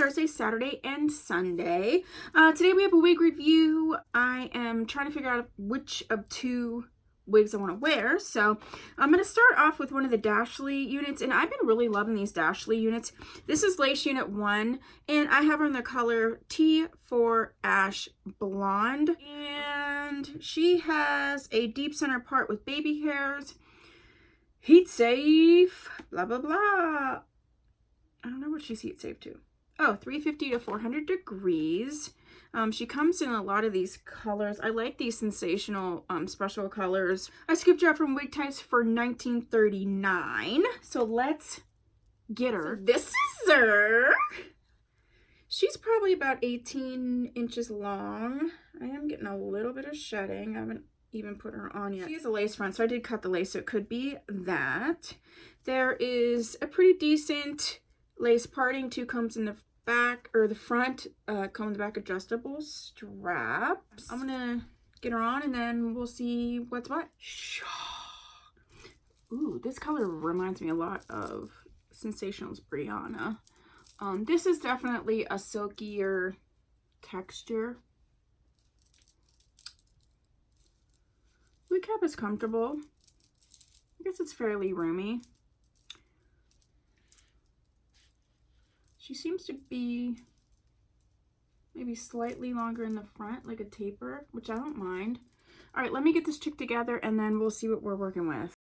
Thursday, Saturday, and Sunday. Today we have a wig review. I am trying to figure out which of two wigs I want to wear. So I'm going to start off with one of the DASHLY units, and I've been really loving these DASHLY units. This is lace unit 1, and I have her in the color T4 Ash Blonde, and she has a deep center part with baby hairs, heat safe, blah blah blah. I don't know what she's heat safe to. Oh, 350 to 400 degrees. She comes in a lot of these colors. I like these sensational special colors. I scooped her up from Wig Types for $19.39. So let's get her. So this is her. She's probably about 18 inches long. I am getting a little bit of shedding. I haven't even put her on yet. She has a lace front, so I did cut the lace, so it could be that. There is a pretty decent lace parting, 2 combs in the back, or the front, comb in the back, adjustable straps. I'm gonna get her on and then we'll see what's what. Ooh, this color reminds me a lot of Sensationnel's Brianna. This is definitely a silkier texture. Wig cap is comfortable. I guess it's fairly roomy. She seems to be maybe slightly longer in the front, like a taper, which I don't mind. All right, let me get this chick together and then we'll see what we're working with.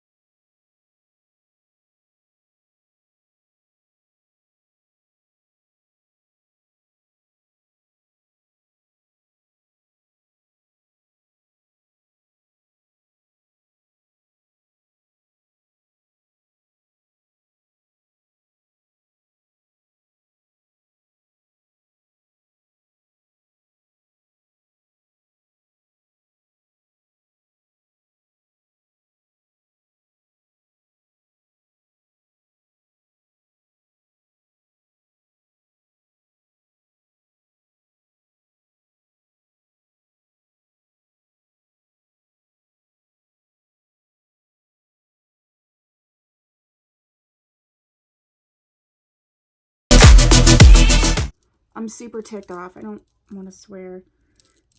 I'm super ticked off. I don't want to swear,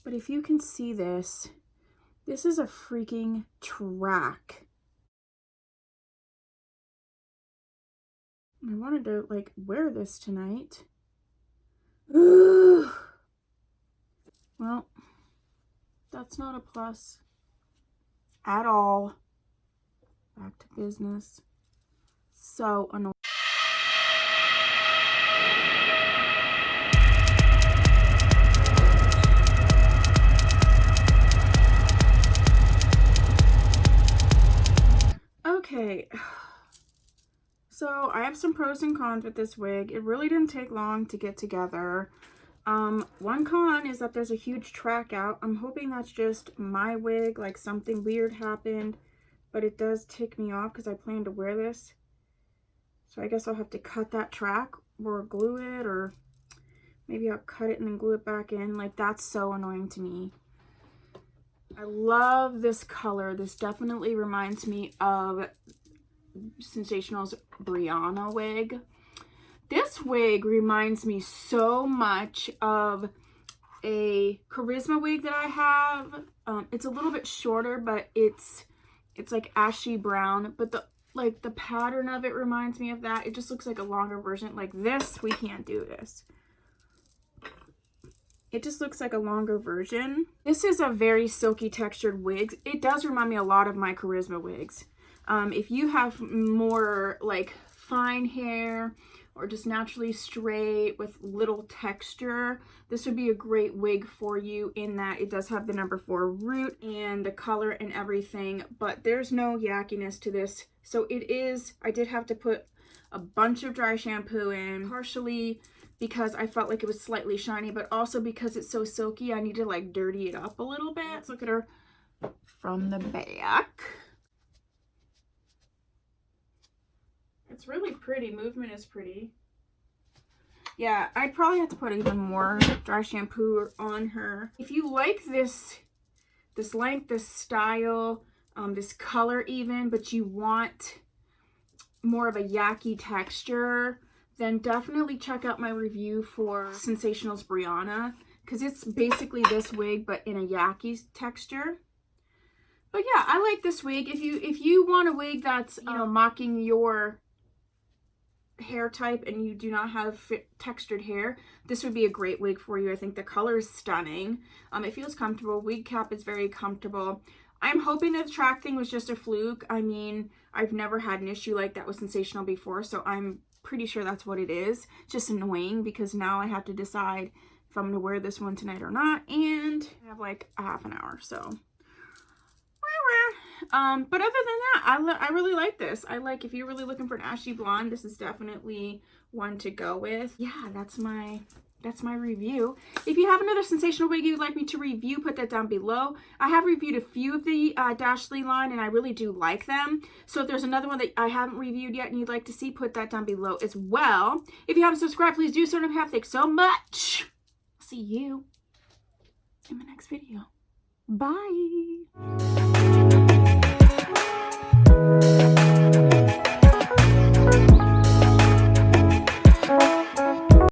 but if you can see this, this is a freaking track. I wanted to like wear this tonight. Ugh. Well, that's not a plus at all. Back to business. So annoying. Okay, so I have some pros and cons with this wig. It really didn't take long to get together. One con is that there's a huge track out. I'm hoping that's just my wig, like something weird happened, but it does tick me off because I plan to wear this. So I guess I'll have to cut that track or glue it, or maybe I'll cut it and then glue it back in. Like, that's so annoying to me. I love this color. This definitely reminds me of Sensationnel's Brianna wig. This wig reminds me so much of a Kryssma wig that I have. It's a little bit shorter, but it's like ashy brown, but the pattern of it reminds me of that. It just looks like a longer version. Like this, we can't do this. It just looks like a longer version. This is a very silky textured wig. It does remind me a lot of my Kryssma wigs. If you have more like fine hair or just naturally straight with little texture, this would be a great wig for you, in that it does have the number 4 root and the color and everything, but there's no yuckiness to this. So it is, I did have to put a bunch of dry shampoo in, partially because I felt like it was slightly shiny, but also because it's so silky, I need to like dirty it up a little bit. Let's look at her from the back. It's really pretty. Movement is pretty. Yeah, I'd probably have to put even more dry shampoo on her. If you like this length, this style, this color even, but you want more of a yucky texture, then definitely check out my review for Sensational's Brianna, because it's basically this wig but in a yaki texture. But yeah, I like this wig. If you want a wig that's mocking your hair type and you do not have textured hair, this would be a great wig for you. I think the color is stunning. It feels comfortable. Wig cap is very comfortable. I'm hoping that the track thing was just a fluke. I mean, I've never had an issue like that with Sensational before, so I'm pretty sure that's what it is. It's just annoying because now I have to decide if I'm going to wear this one tonight or not, and I have like a half an hour, so. But other than that, I really like this. I like, if you're really looking for an ashy blonde, this is definitely one to go with. Yeah, that's my review. If you have another Sensational wig you'd like me to review, put that down below. I have reviewed a few of the DASHLY line, and I really do like them. So if there's another one that I haven't reviewed yet and you'd like to see, put that down below as well. If you haven't subscribed, please do so. And thanks so much. See you in my next video. Bye.